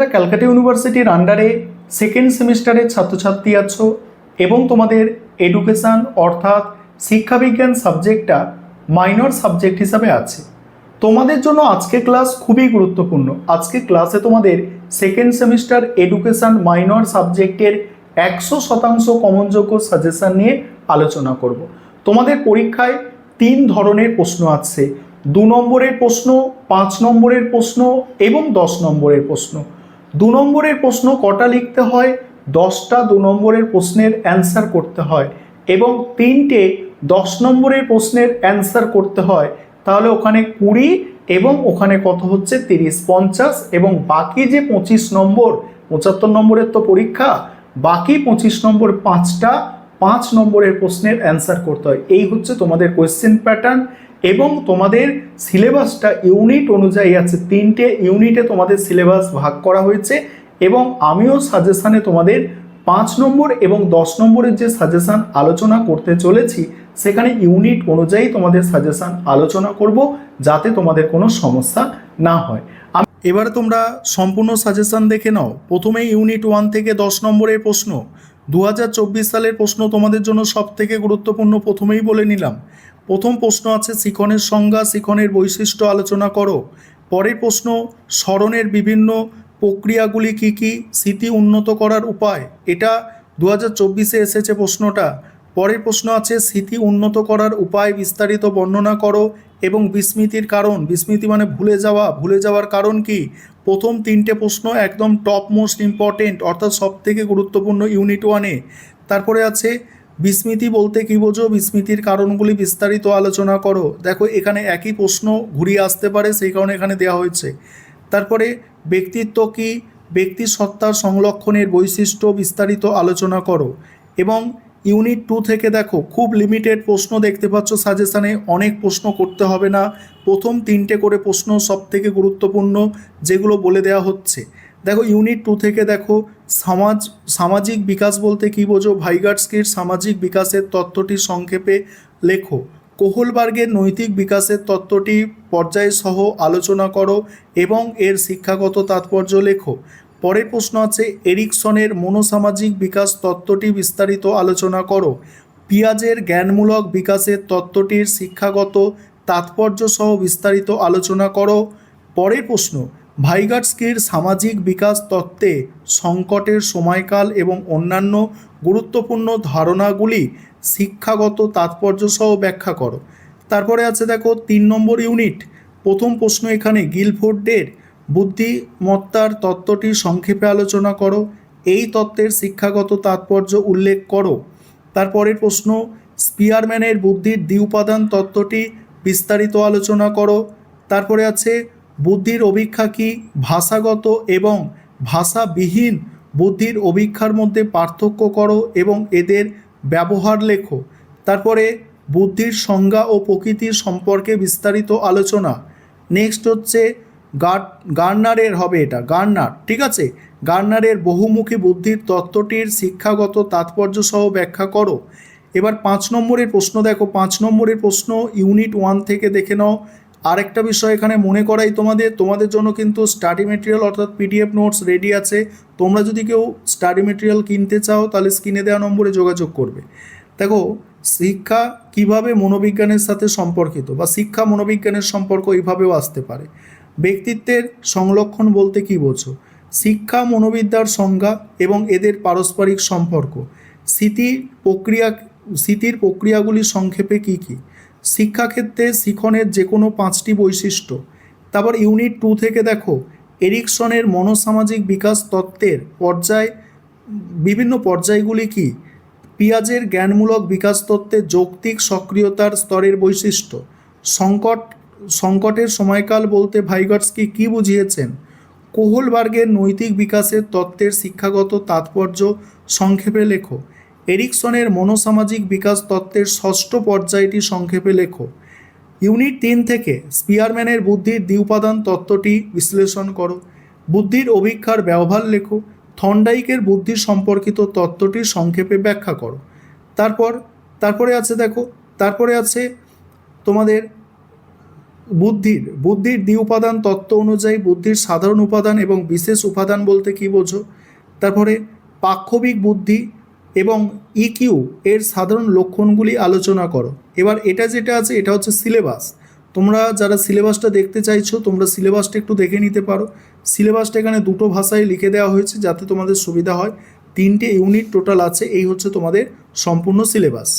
যারা ক্যালকাটা ইউনিভার্সিটির আন্ডারে সেকেন্ড সেমিস্টারের ছাত্রছাত্রী আছো এবং তোমাদের এডুকেশান অর্থাৎ শিক্ষাবিজ্ঞান সাবজেক্টটা মাইনর সাবজেক্ট হিসাবে আছে, তোমাদের জন্য আজকে ক্লাস খুবই গুরুত্বপূর্ণ। আজকে ক্লাসে তোমাদের সেকেন্ড সেমিস্টার এডুকেশান মাইনর সাবজেক্টের 100% কমনযোগ্য সাজেশান নিয়ে আলোচনা করব। তোমাদের পরীক্ষায় 3 ধরনের প্রশ্ন আছে, 2 নম্বরের প্রশ্ন, 5 নম্বরের প্রশ্ন এবং 10 নম্বরের প্রশ্ন। 2 নম্বরের প্রশ্ন কটা লিখতে হয়? 10টা 2 নম্বরের প্রশ্নের অ্যান্সার করতে হয় এবং 3টে 10 নম্বরের প্রশ্নের অ্যান্সার করতে হয়। তাহলে ওখানে 20 এবং ওখানে কত হচ্ছে 30, 50 এবং বাকি যে 25 নম্বর, 75 নম্বরের তো পরীক্ষা, বাকি 25 নম্বর 5টা 5 নম্বরের প্রশ্নের অ্যান্সার করতে হয়। এই হচ্ছে তোমাদের কোয়েশ্চেন প্যাটার্ন এবং তোমাদের সিলেবাসটা ইউনিট অনুযায়ী আছে। 3টে ইউনিটে তোমাদের সিলেবাস ভাগ করা হয়েছে এবং আমিও সাজেশানে তোমাদের 5 নম্বর এবং 10 নম্বরের যে সাজেশান আলোচনা করতে চলেছি সেখানে ইউনিট অনুযায়ী তোমাদের সাজেশান আলোচনা করব যাতে তোমাদের কোনো সমস্যা না হয়। এবারে তোমরা সম্পূর্ণ সাজেশান দেখে নাও। প্রথমেই ইউনিট 1 থেকে 10 নম্বরের প্রশ্ন। 2024 সালের প্রশ্ন তোমাদের জন্য সব থেকে গুরুত্বপূর্ণ, প্রথমেই বলে নিলাম। প্রথম প্রশ্ন আছে শিখনের সংজ্ঞা, শিখনের বৈশিষ্ট্য আলোচনা করো। পরের প্রশ্ন স্মরণের বিভিন্ন প্রক্রিয়াগুলি কি কি, স্মৃতি উন্নত করার উপায়। এটা 2024-এ এসেছে প্রশ্নটা। পরের প্রশ্ন আছে স্মৃতি উন্নত করার উপায় বিস্তারিত বর্ণনা করো এবং বিস্মৃতির কারণ। বিস্মৃতি মানে ভুলে যাওয়া, ভুলে যাওয়ার কারণ কি। প্রথম 3টে প্রশ্ন একদম টপ মোস্ট ইম্পর্টেন্ট, অর্থাৎ সব থেকে গুরুত্বপূর্ণ ইউনিট 1-এ। তারপরে আছে বিস্মৃতি বলতে কী বোঝো, বিস্মৃতির কারণগুলি বিস্তারিত আলোচনা করো। দেখো এখানে একই প্রশ্ন ঘুরিয়ে আসতে পারে, সেই কারণে এখানে দেওয়া হয়েছে। তারপরে ব্যক্তিত্ব কি, ব্যক্তি সত্তার সংলক্ষণের বৈশিষ্ট্য বিস্তারিত আলোচনা করো। এবং ইউনিট 2 থেকে দেখো খুব লিমিটেড প্রশ্ন দেখতে পাচ্ছ সাজেশানে, অনেক প্রশ্ন করতে হবে না। প্রথম 3টে করে প্রশ্ন সব থেকে গুরুত্বপূর্ণ যেগুলো বলে দেওয়া হচ্ছে। দেখো ইউনিট 2 থেকে দেখো সামাজিক বিকাশ বলতে কী বোঝো, ভাইগাটস্কির সামাজিক বিকাশের তত্ত্বটি সংক্ষেপে লেখো। কোহলবার্গের নৈতিক বিকাশের তত্ত্বটি পর্যায় সহ আলোচনা করো এবং এর শিক্ষাগত তাৎপর্য লেখো। পরের প্রশ্ন আছে এরিকসনের মনোসামাজিক বিকাশ তত্ত্বটি বিস্তারিত আলোচনা করো। পিয়াজের জ্ঞানমূলক বিকাশের তত্ত্বটির শিক্ষাগত তাৎপর্য সহ বিস্তারিত আলোচনা করো। পরের প্রশ্ন ভাইগাটস্কির সামাজিক বিকাশ তত্ত্বে সংকটের সময়কাল এবং অন্যান্য গুরুত্বপূর্ণ ধারণাগুলি শিক্ষাগত তাৎপর্য সহ ব্যাখ্যা করো। তারপরে আছে দেখো 3 নম্বর ইউনিট। প্রথম প্রশ্ন এখানে গিলফোর্ডের বুদ্ধিমত্তার তত্ত্বটি সংক্ষেপে আলোচনা করো। এই তত্ত্বের শিক্ষাগত তাৎপর্য উল্লেখ করো। তারপরের প্রশ্ন স্পিয়ারম্যানের বুদ্ধির দ্বিউপাদান তত্ত্বটি বিস্তারিত আলোচনা করো। তারপরে আছে বুদ্ধির অভিক্ষা কি, ভাষাগত এবং ভাষাবিহীন বুদ্ধির অভিক্ষার মধ্যে পার্থক্য করো এবং এদের ব্যবহার লেখো। তারপরে বুদ্ধির সংজ্ঞা ও প্রকৃতির সম্পর্কে বিস্তারিত আলোচনা। নেক্সট হচ্ছে গার্নারের হবে, এটা গার্নার, ঠিক আছে, গার্নারের বহুমুখী বুদ্ধির তত্ত্বটির শিক্ষাগত তাৎপর্য সহ ব্যাখ্যা করো। এবার 5 নম্বরের প্রশ্ন দেখো। 5 নম্বরের প্রশ্ন ইউনিট 1 থেকে দেখে নাও। আরেকটা বিষয় এখানে মনে করাই তোমাদের জন্য কিন্তু স্টাডি মেটেরিয়াল অর্থাৎ পিডিএফ নোটস রেডি আছে। তোমরা যদি কেউ স্টাডি মেটেরিয়াল কিনতে চাও তাহলে স্ক্রিনে দেওয়া নম্বরে যোগাযোগ করবে। দেখো শিক্ষা কিভাবে মনোবিজ্ঞানের সাথে সম্পর্কিত বা শিক্ষা মনোবিজ্ঞানের সম্পর্ক এইভাবেও আসতে পারে। ব্যক্তিত্বের সংলক্ষণ বলতে কী বোঝো, শিক্ষা মনোবিদ্যার সংজ্ঞা এবং এদের পারস্পরিক সম্পর্ক। স্মৃতির প্রক্রিয়াগুলি সংক্ষেপে কী কী। শিক্ষাক্ষেত্রে শিখনের যে কোনো 5টি বৈশিষ্ট্য। তারপর ইউনিট 2 থেকে দেখো এরিকসনের মনোসামাজিক বিকাশ তত্ত্বের বিভিন্ন পর্যায়গুলি কী। পিয়াজের জ্ঞানমূলক বিকাশ তত্ত্বে যৌক্তিক সক্রিয়তার স্তরের বৈশিষ্ট্য। সংকটের সময়কাল বলতে ভাইগটস্কি কী বুঝিয়েছেন। কোহলবার্গের নৈতিক বিকাশের তত্ত্বের শিক্ষাগত তাৎপর্য সংক্ষেপে লেখো। এরিকসনের মনোসামাজিক বিকাশ তত্ত্বের 6ষ্ঠ পর্যায়টি সংক্ষেপে লেখো। ইউনিট 3 থেকে স্পিয়ারম্যানের বুদ্ধির দ্বিউপাদান তত্ত্বটি বিশ্লেষণ করো। বুদ্ধির অভিক্ষার ব্যবহার লেখো। থর্নডাইকের বুদ্ধি সম্পর্কিত তত্ত্বটি সংক্ষেপে ব্যাখ্যা করো। তারপরে আছে দেখো, তারপরে আছে তোমাদের বুদ্ধির দ্বি উপাদান তত্ত্ব অনুযায়ী বুদ্ধির সাধারণ উপাদান এবং বিশেষ উপাদান বলতে কি বোঝো। তারপরে পাক্ষবিক বুদ্ধি এবং ইকিউ এর সাধারণ লক্ষণগুলি আলোচনা করো। এবার এটা যেটা আছে এটা হচ্ছে সিলেবাস। তোমরা যারা সিলেবাসটা দেখতে চাইছো তোমরা সিলেবাসটা একটু দেখে নিতে পারো। সিলেবাসটা এখানে দুটো ভাষায় লিখে দেওয়া হয়েছে যাতে তোমাদের সুবিধা হয়। 3টে ইউনিট টোটাল আছে, এই হচ্ছে তোমাদের সম্পূর্ণ সিলেবাস।